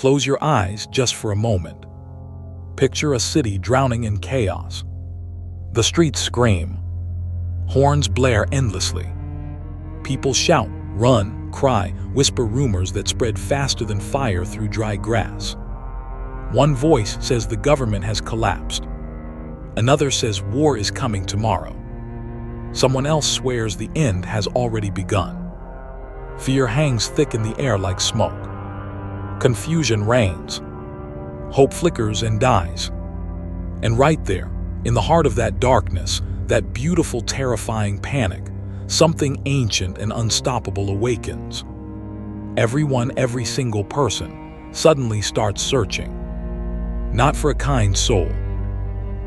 Close your eyes just for a moment. Picture a city drowning in chaos. The streets scream. Horns blare endlessly. People shout, run, cry, whisper rumors that spread faster than fire through dry grass. One voice says the government has collapsed. Another says war is coming tomorrow. Someone else swears the end has already begun. Fear hangs thick in the air like smoke. Confusion reigns. Hope flickers and dies. And right there, in the heart of that darkness, that beautiful, terrifying panic, something ancient and unstoppable awakens. Everyone, every single person, suddenly starts searching. Not for a kind soul.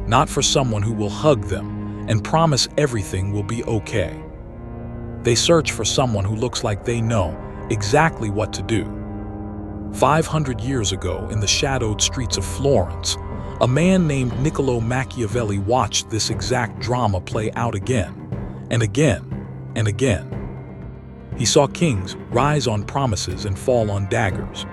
Not for someone who will hug them and promise everything will be okay. They search for someone who looks like they know exactly what to do. 500 years ago, in the shadowed streets of Florence, a man named Niccolò Machiavelli watched this exact drama play out again, and again, and again. He saw kings rise on promises and fall on daggers.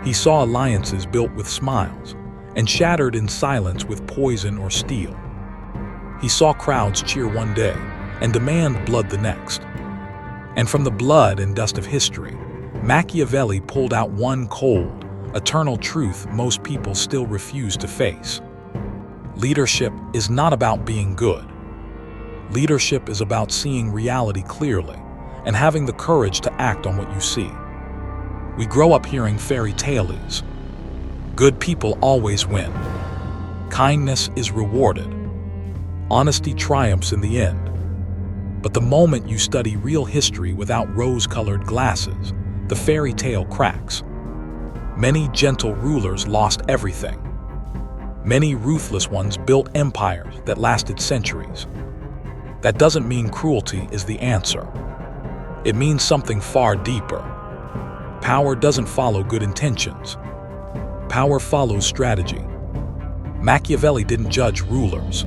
He saw alliances built with smiles and shattered in silence with poison or steel. He saw crowds cheer one day and demand blood the next. And from the blood and dust of history, Machiavelli pulled out one cold, eternal truth most people still refuse to face. Leadership is not about being good. Leadership is about seeing reality clearly and having the courage to act on what you see. We grow up hearing fairy tales. Good people always win. Kindness is rewarded. Honesty triumphs in the end. But the moment you study real history without rose-colored glasses, the fairy tale cracks. Many gentle rulers lost everything. Many ruthless ones built empires that lasted centuries. That doesn't mean cruelty is the answer. It means something far deeper. Power doesn't follow good intentions. Power follows strategy. Machiavelli didn't judge rulers.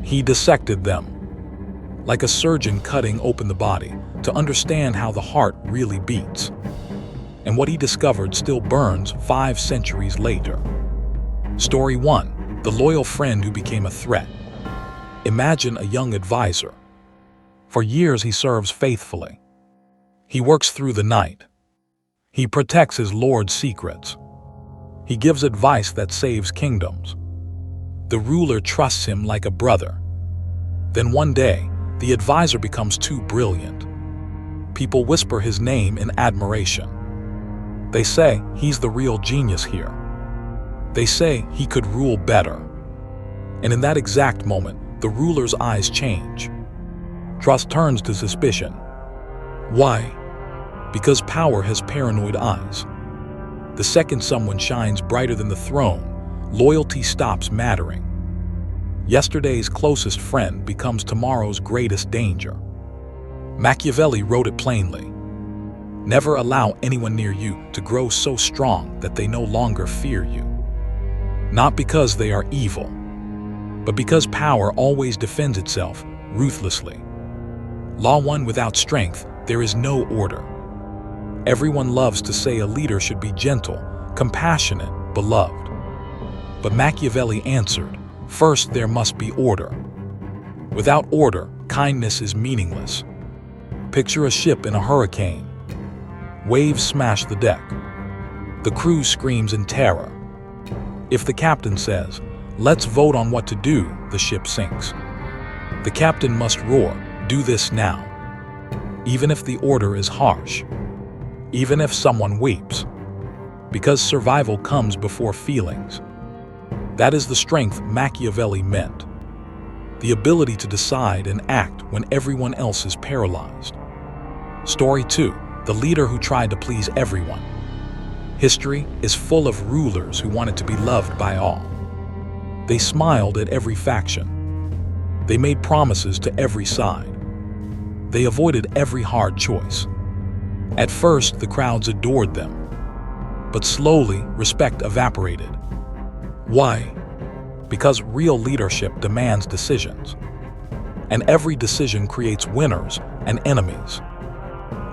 He dissected them, like a surgeon cutting open the body to understand how the heart really beats. And what he discovered still burns 5 centuries later. Story 1. The loyal friend who became a threat. Imagine a young advisor. For years he serves faithfully. He works through the night. He protects his lord's secrets. He gives advice that saves kingdoms. The ruler trusts him like a brother. Then one day, the advisor becomes too brilliant. People whisper his name in admiration. They say he's the real genius here. They say he could rule better. And in that exact moment, the ruler's eyes change. Trust turns to suspicion. Why? Because power has paranoid eyes. The second someone shines brighter than the throne, loyalty stops mattering. Yesterday's closest friend becomes tomorrow's greatest danger. Machiavelli wrote it plainly. Never allow anyone near you to grow so strong that they no longer fear you. Not because they are evil, but because power always defends itself ruthlessly. Law 1. Without strength, there is no order. Everyone loves to say a leader should be gentle, compassionate, beloved. But Machiavelli answered, first there must be order. Without order, kindness is meaningless. Picture a ship in a hurricane. Waves smash the deck. The crew screams in terror. If the captain says, "Let's vote on what to do," the ship sinks. The captain must roar, "Do this now." Even if the order is harsh. Even if someone weeps. Because survival comes before feelings. That is the strength Machiavelli meant. The ability to decide and act when everyone else is paralyzed. Story 2. The leader who tried to please everyone. History is full of rulers who wanted to be loved by all. They smiled at every faction. They made promises to every side. They avoided every hard choice. At first, the crowds adored them. But slowly, respect evaporated. Why? Because real leadership demands decisions. And every decision creates winners and enemies.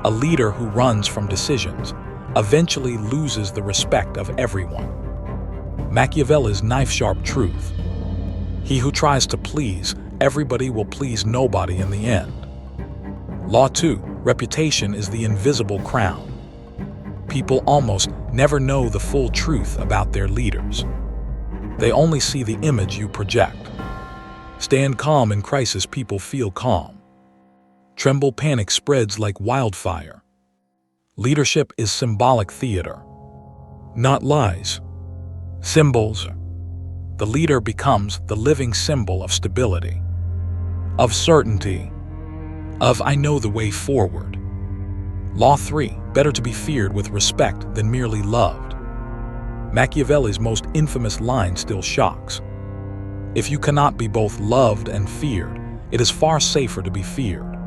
A leader who runs from decisions eventually loses the respect of everyone. Machiavelli's knife-sharp truth. He who tries to please everybody will please nobody in the end. Law 2. Reputation is the invisible crown. People almost never know the full truth about their leaders. They only see the image you project. Stand calm in crisis, people feel calm. Tremble, panic spreads like wildfire. Leadership is symbolic theater, not lies. Symbols. The leader becomes the living symbol of stability, of certainty, of I know the way forward. Law 3. Better to be feared with respect than merely loved. Machiavelli's most infamous line still shocks. If you cannot be both loved and feared, it is far safer to be feared.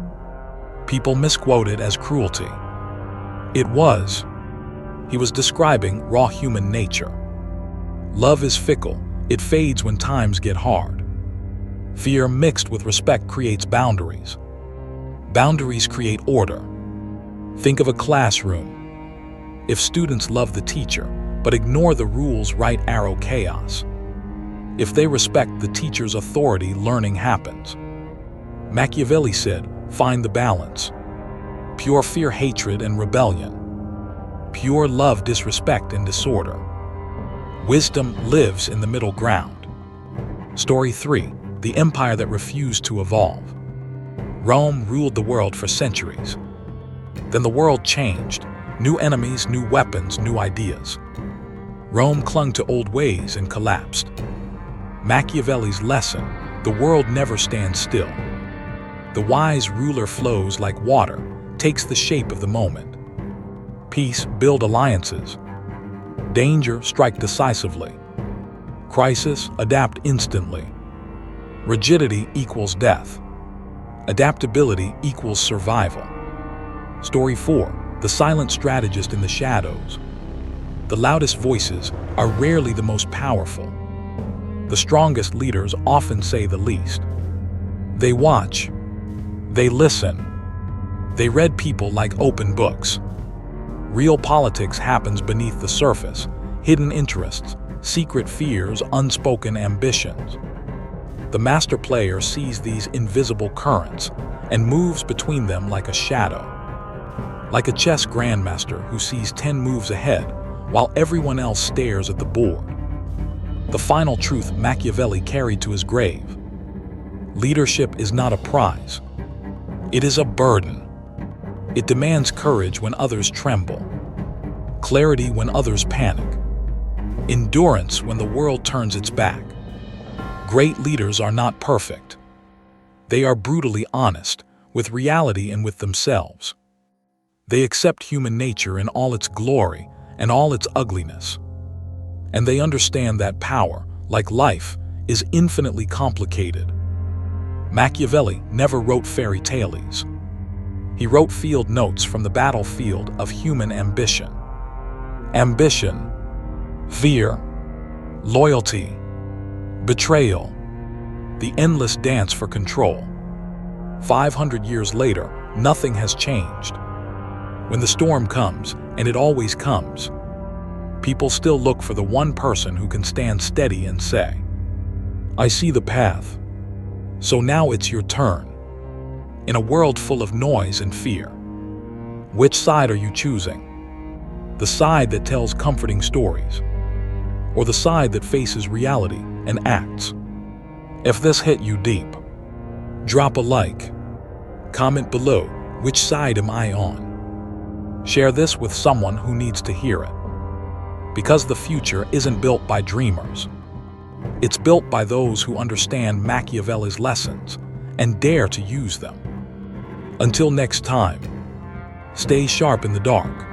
People misquote it as cruelty. It was. He was describing raw human nature. Love is fickle. It fades when times get hard. Fear mixed with respect creates boundaries. Boundaries create order. Think of a classroom. If students love the teacher, but ignore the rules, right arrow chaos. If they respect the teacher's authority, learning happens. Machiavelli said, find the balance. Pure fear, hatred, and rebellion. Pure love, disrespect, and disorder. Wisdom lives in the middle ground. Story 3. The empire that refused to evolve. Rome ruled the world for centuries. Then the world changed. New enemies, new weapons, new ideas. Rome clung to old ways and collapsed. Machiavelli's lesson: the world never stands still. The wise ruler flows like water, takes the shape of the moment. Peace, build alliances. Danger, strike decisively. Crisis, adapt instantly. Rigidity equals death. Adaptability equals survival. Story 4. The silent strategist in the shadows. The loudest voices are rarely the most powerful. The strongest leaders often say the least. They watch. They listen. They read people like open books. Real politics happens beneath the surface, hidden interests, secret fears, unspoken ambitions. The master player sees these invisible currents and moves between them like a shadow. Like a chess grandmaster who sees 10 moves ahead while everyone else stares at the board. The final truth Machiavelli carried to his grave. Leadership is not a prize. It is a burden. It demands courage when others tremble, clarity when others panic, endurance when the world turns its back. Great leaders are not perfect. They are brutally honest with reality and with themselves. They accept human nature in all its glory and all its ugliness. And they understand that power, like life, is infinitely complicated. Machiavelli never wrote fairy tales. He wrote field notes from the battlefield of human ambition. Ambition, fear, loyalty, betrayal, the endless dance for control. 500 years later, nothing has changed. When the storm comes, and it always comes, people still look for the one person who can stand steady and say, I see the path. So now it's your turn. In a world full of noise and fear, which side are you choosing? The side that tells comforting stories, or the side that faces reality and acts? If this hit you deep, drop a like. Comment below, which side am I on? Share this with someone who needs to hear it. Because the future isn't built by dreamers. It's built by those who understand Machiavelli's lessons and dare to use them. Until next time, stay sharp in the dark.